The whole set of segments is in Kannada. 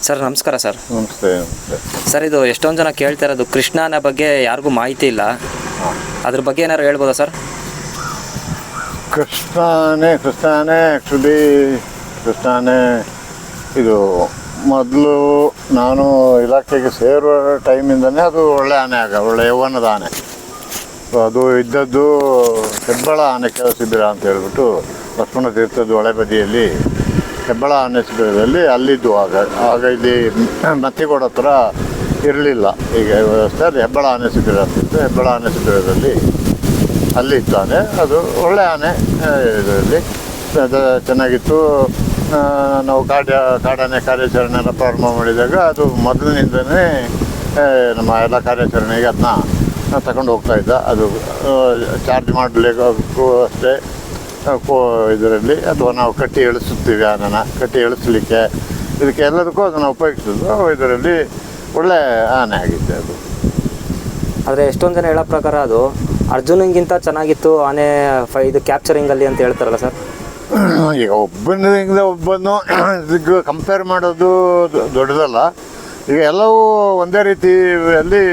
ಸರ್ ನಮಸ್ಕಾರ ಸರ್. ನಮಸ್ತೆ. ನಮಸ್ತೆ ಸರ್, ಇದು ಎಷ್ಟೊಂದು ಜನ ಕೇಳ್ತಾ ಇರೋದು ಕೃಷ್ಣನ ಬಗ್ಗೆ ಯಾರಿಗೂ ಮಾಹಿತಿ ಇಲ್ಲ, ಅದ್ರ ಬಗ್ಗೆ ಏನಾದ್ರು ಹೇಳ್ಬೋದಾ ಸರ್? ಕೃಷ್ಣನೇ ಆ್ಯಕ್ಚುಲಿ ಕೃಷ್ಣನೇ ಇದು ಮೊದಲು ನಾನು ಇಲಾಖೆಗೆ ಸೇರುವ ಟೈಮಿಂದನೇ ಅದು ಒಳ್ಳೆ ಆನೆ ಒಳ್ಳೆ ಯೌವನದ ಆನೆ. ಅದು ಇದ್ದದ್ದು ಹೆಬ್ಬಳ ಆನೆ ಶಿಬಿರ ಅಂತ ಹೇಳ್ಬಿಟ್ಟು ಲಕ್ಷ್ಮಣ ತೀರ್ಥದ ಹೊಳೆ ಬದಿಯಲ್ಲಿ ಹೆಬ್ಬಳ ಆನೆ ಶಿಬಿರದಲ್ಲಿ ಅಲ್ಲಿದ್ದು. ಆಗ ಇಲ್ಲಿ ಮತ್ತಿಗೋಡ ಹತ್ರ ಇರಲಿಲ್ಲ ಈಗ ವ್ಯವಸ್ಥೆ. ಅದು ಹೆಬ್ಬಳ ಆನೆ ಶಿಬಿರ ಅಂತಿತ್ತು. ಹೆಬ್ಬಳ ಆನೆ ಶಿಬಿರದಲ್ಲಿ ಅಲ್ಲಿತ್ತು ಆನೆ. ಅದು ಒಳ್ಳೆ ಆನೆ. ಇದರಲ್ಲಿ ಚೆನ್ನಾಗಿತ್ತು. ನಾವು ಕಾಡಾನೆ ಕಾರ್ಯಾಚರಣೆಯನ್ನು ಪ್ರಾರಂಭ ಮಾಡಿದಾಗ ಅದು ಮೊದಲಿನಿಂದಲೇ ನಮ್ಮ ಎಲ್ಲ ಕಾರ್ಯಾಚರಣೆಗೆ ಅದನ್ನ ತಗೊಂಡು ಹೋಗ್ತಾಯಿದ್ದ. ಅದು ಚಾರ್ಜ್ ಮಾಡಲಿಕ್ಕೂ ಅಷ್ಟೇ ಇದರಲ್ಲಿ, ಅಥವಾ ನಾವು ಕಟ್ಟಿ ಇಳಿಸುತ್ತೀವಿ ಆನೆನ, ಕಟ್ಟಿ ಇಳಿಸ್ಲಿಕ್ಕೆ ಇದಕ್ಕೆ ಎಲ್ಲದಕ್ಕೂ ಅದನ್ನು ಉಪಯೋಗಿಸೋದು. ಇದರಲ್ಲಿ ಒಳ್ಳೆ ಆನೆ ಆಗಿತ್ತು ಅದು. ಆದರೆ ಎಷ್ಟೊಂದು ಜನ ಹೇಳೋ ಪ್ರಕಾರ ಅದು ಅರ್ಜುನಂಗಿಂತ ಚೆನ್ನಾಗಿತ್ತು ಆನೆ ಇದು ಕ್ಯಾಪ್ಚರಿಂಗಲ್ಲಿ ಅಂತ ಹೇಳ್ತಾರಲ್ಲ ಸರ್? ಈಗ ಒಬ್ಬನು ಇದಕ್ಕೆ ಕಂಪೇರ್ ಮಾಡೋದು ದೊಡ್ಡದಲ್ಲ. ಈಗ ಎಲ್ಲವೂ ಒಂದೇ ರೀತಿಯಲ್ಲಿ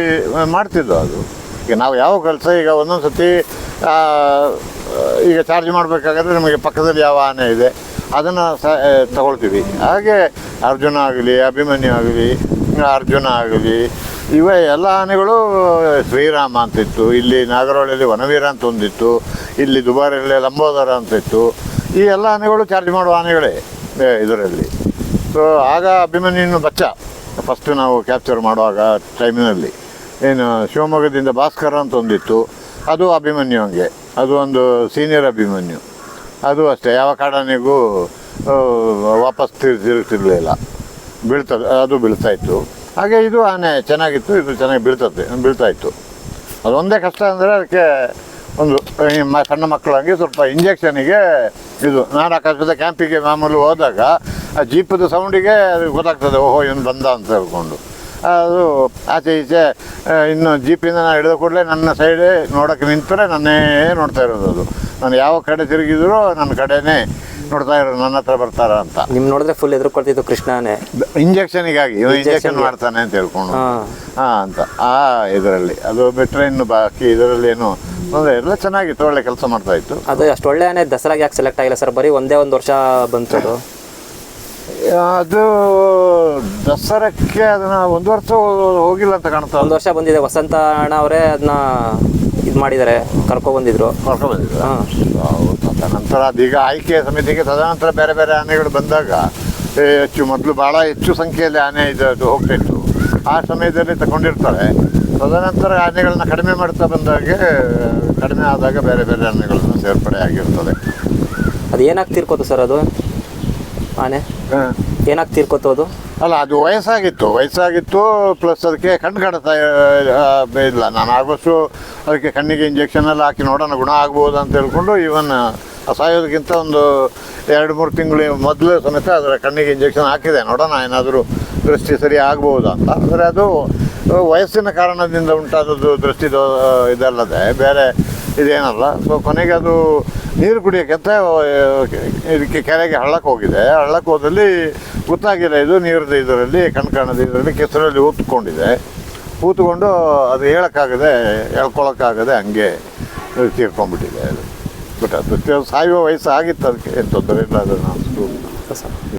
ಮಾಡ್ತಿದ್ದೋ ಅದು. ಈಗ ನಾವು ಯಾವ ಕೆಲಸ ಈಗ ಒಂದೊಂದು ಸತಿ ಈಗ ಚಾರ್ಜ್ ಮಾಡಬೇಕಾದ್ರೆ ನಮಗೆ ಪಕ್ಕದಲ್ಲಿ ಯಾವ ಆನೆ ಇದೆ ಅದನ್ನು ತಗೊಳ್ತೀವಿ. ಹಾಗೆ ಅರ್ಜುನ ಆಗಲಿ, ಅಭಿಮನ್ಯು ಆಗಲಿ, ಅರ್ಜುನ ಆಗಲಿ, ಇವೇ ಎಲ್ಲ ಆನೆಗಳು. ಶ್ರೀರಾಮ ಅಂತಿತ್ತು, ಇಲ್ಲಿ ನಾಗರಹೊಳೆಯಲ್ಲಿ ವನವೀರ ಅಂತ ಒಂದಿತ್ತು, ಇಲ್ಲಿ ದುಬಾರಿಯಲ್ಲಿ ಲಂಬೋದರ ಅಂತಿತ್ತು. ಈ ಎಲ್ಲ ಆನೆಗಳು ಚಾರ್ಜ್ ಮಾಡುವ ಆನೆಗಳೇ ಇದರಲ್ಲಿ. ಸೊ ಆಗ ಅಭಿಮನ್ಯುನ ಬಚ್ಚ ಫಸ್ಟು ನಾವು ಕ್ಯಾಪ್ಚರ್ ಮಾಡುವಾಗ ಟೈಮಿನಲ್ಲಿ ಏನು ಶಿವಮೊಗ್ಗದಿಂದ ಭಾಸ್ಕರ ಅಂತ ಒಂದಿತ್ತು, ಅದು ಅಭಿಮನ್ಯು. ಹಂಗೆ ಅದು ಒಂದು ಸೀನಿಯರ್ ಅಭಿಮನ್ಯು. ಅದು ಅಷ್ಟೇ ಯಾವ ಕಾಡಾನೆಗೂ ವಾಪಸ್ ತಿರುಗ್ತಿರ್ಲಿಲ್ಲ, ಅದು ಬೀಳ್ತಾಯಿತ್ತು. ಹಾಗೆ ಇದು ಆನೆ ಚೆನ್ನಾಗಿತ್ತು, ಇದು ಚೆನ್ನಾಗಿ ಬೀಳ್ತಾಯಿತ್ತು. ಅದೊಂದೇ ಕಷ್ಟ ಅಂದರೆ ಅದಕ್ಕೆ ಒಂದು ಸಣ್ಣ ಮಕ್ಕಳಂಗೆ ಸ್ವಲ್ಪ ಇಂಜೆಕ್ಷನಿಗೆ ಇದು ನಾಡಾಕಾಶದ ಕ್ಯಾಂಪಿಗೆ ಮಾಮೂಲು ಹೋದಾಗ ಆ ಜೀಪದ ಸೌಂಡಿಗೆ ಅದು ಗೊತ್ತಾಗ್ತದೆ, ಓಹೋ ಇವನು ಬಂದ ಅಂತ ಹೇಳ್ಕೊಂಡು. ಅದು ಆಚೆ ಈಚೆ ಇನ್ನು ಜೀಪಿಂದ ನಾನು ಹಿಡಿದ ಕೂಡಲೇ ನನ್ನ ಸೈಡೇ ನೋಡೋಕ್ಕೆ ನಿಂತರೆ ನನ್ನೇ ನೋಡ್ತಾ ಇರೋದು. ಅದು ನಾನು ಯಾವ ಕಡೆ ತಿರುಗಿದ್ರು ನನ್ನ ಕಡೆನೇ ನೋಡ್ತಾ ಇರೋದು, ನನ್ನ ಹತ್ರ ಬರ್ತಾರ ಅಂತ. ನಿಮ್ಮ ನೋಡಿದ್ರೆ ಫುಲ್ ಎದುರುಕೊಳ್ತಿತ್ತು ಕೃಷ್ಣನೇ, ಇಂಜೆಕ್ಷನಿಗಾಗಿ ಇಂಜೆಕ್ಷನ್ ಮಾಡ್ತಾನೆ ಅಂತ ಹೇಳ್ಕೊಂಡು ಅಂತ ಇದರಲ್ಲಿ. ಅದು ಬಿಟ್ಟರೆ ಇನ್ನು ಬಾಕಿ ಇದರಲ್ಲಿ ಏನು ಅಂದರೆ ಎಲ್ಲ ಚೆನ್ನಾಗಿತ್ತು, ಒಳ್ಳೆ ಕೆಲಸ ಮಾಡ್ತಾ ಇತ್ತು. ಅದು ಅಷ್ಟು ಒಳ್ಳೆ ಆನೆ ದಸರಾಗೆ ಯಾಕೆ ಸೆಲೆಕ್ಟ್ ಆಗಿಲ್ಲ ಸರ್? ಬರೀ ಒಂದೇ ಒಂದು ವರ್ಷ ಬಂತು ಅದು ದಸರಕ್ಕೆ. ಅದನ್ನ ಒಂದು ವರ್ಷ ಹೋಗಿಲ್ಲ ಅಂತ ಕಾಣ್ತಾ. ಒಂದು ವರ್ಷ ಬಂದಿದೆ. ವಸಂತ ಅಣ್ಣ ಅವರೇ ಅದನ್ನ ಇದು ಮಾಡಿದ್ದಾರೆ, ಕರ್ಕೊಬಂದಿದ್ರು. ನಂತರ ಅದೀಗ ಆಯ್ಕೆ ಸಮಿತಿಗೆ ತದನಂತರ ಬೇರೆ ಬೇರೆ ಆನೆಗಳು ಬಂದಾಗ ಮೊದಲು ಭಾಳ ಹೆಚ್ಚು ಸಂಖ್ಯೆಯಲ್ಲಿ ಆನೆ ಇದು ಹೋಗ್ತಿತ್ತು. ಆ ಸಮಯದಲ್ಲಿ ತಗೊಂಡಿರ್ತಾರೆ. ತದನಂತರ ಆನೆಗಳನ್ನ ಕಡಿಮೆ ಮಾಡ್ತಾ ಬಂದಾಗೆ ಕಡಿಮೆ ಆದಾಗ ಬೇರೆ ಬೇರೆ ಆನೆಗಳನ್ನ ಸೇರ್ಪಡೆ ಆಗಿರ್ತದೆ. ಅದು ಏನಾಗಿ ತೀರ್ಕೋತು ಸರ್? ಅದು ಆನೆ ಏನಾಗಿ ತೀರ್ಕೋತು? ಅದು ಅಲ್ಲ, ಅದು ವಯಸ್ಸಾಗಿತ್ತು ಪ್ಲಸ್ ಅದಕ್ಕೆ ಕಣ್ಣು ಕಾಣ್ತಾ ಇಲ್ಲ. ನಾನು ಆಗೋಷ್ಟು ಅದಕ್ಕೆ ಕಣ್ಣಿಗೆ ಇಂಜೆಕ್ಷನ್ ಎಲ್ಲ ಹಾಕಿ ನೋಡೋಣ ಗುಣ ಆಗ್ಬೋದು ಅಂತ ಹೇಳ್ಕೊಂಡು, ಈವನ್ ಸಾಯೋದಕ್ಕಿಂತ ಒಂದು 2-3 ತಿಂಗಳು ಮೊದಲು ಸಮೇತ ಅದರ ಕಣ್ಣಿಗೆ ಇಂಜೆಕ್ಷನ್ ಹಾಕಿದೆ. ನೋಡೋಣ ಏನಾದರೂ ದೃಷ್ಟಿ ಸರಿ ಆಗ್ಬೋದು ಅಂತ. ಅಂದರೆ ಅದು ವಯಸ್ಸಿನ ಕಾರಣದಿಂದ ಉಂಟಾದದ್ದು ದೃಷ್ಟಿ ಇದಲ್ಲದೆ ಬೇರೆ ಇದೇನಲ್ಲ. ಸೊ ಕೊನೆಗೆ ಅದು ನೀರು ಕುಡಿಯೋಕ್ಕೆ ಅಂತ ಇದಕ್ಕೆ ಕೆರೆಗೆ ಹಳ್ಳಕ್ಕೆ ಹೋಗಿದೆ. ಹಳ್ಳಕ್ಕೆ ಹೋದಲ್ಲಿ ಗೊತ್ತಾಗಿಲ್ಲ, ಇದು ನೀರದ ಇದರಲ್ಲಿ ಕಣ್ಕಾಣದ ಇದರಲ್ಲಿ ಕೆಸರಲ್ಲಿ ಊತ್ಕೊಂಡು ಅದು ಹೇಳ್ಕೊಳಕ್ಕಾಗದೆ ಹಂಗೆ ತೀರ್ಕೊಂಡ್ಬಿಟ್ಟಿದೆ ಅದು. ಬಟ್ ಅದು ಸಾಯುವ ವಯಸ್ಸು ಆಗಿತ್ತು, ಅದಕ್ಕೆ ಏನು ತೊಂದರೆ ಇಲ್ಲ. ಅದನ್ನು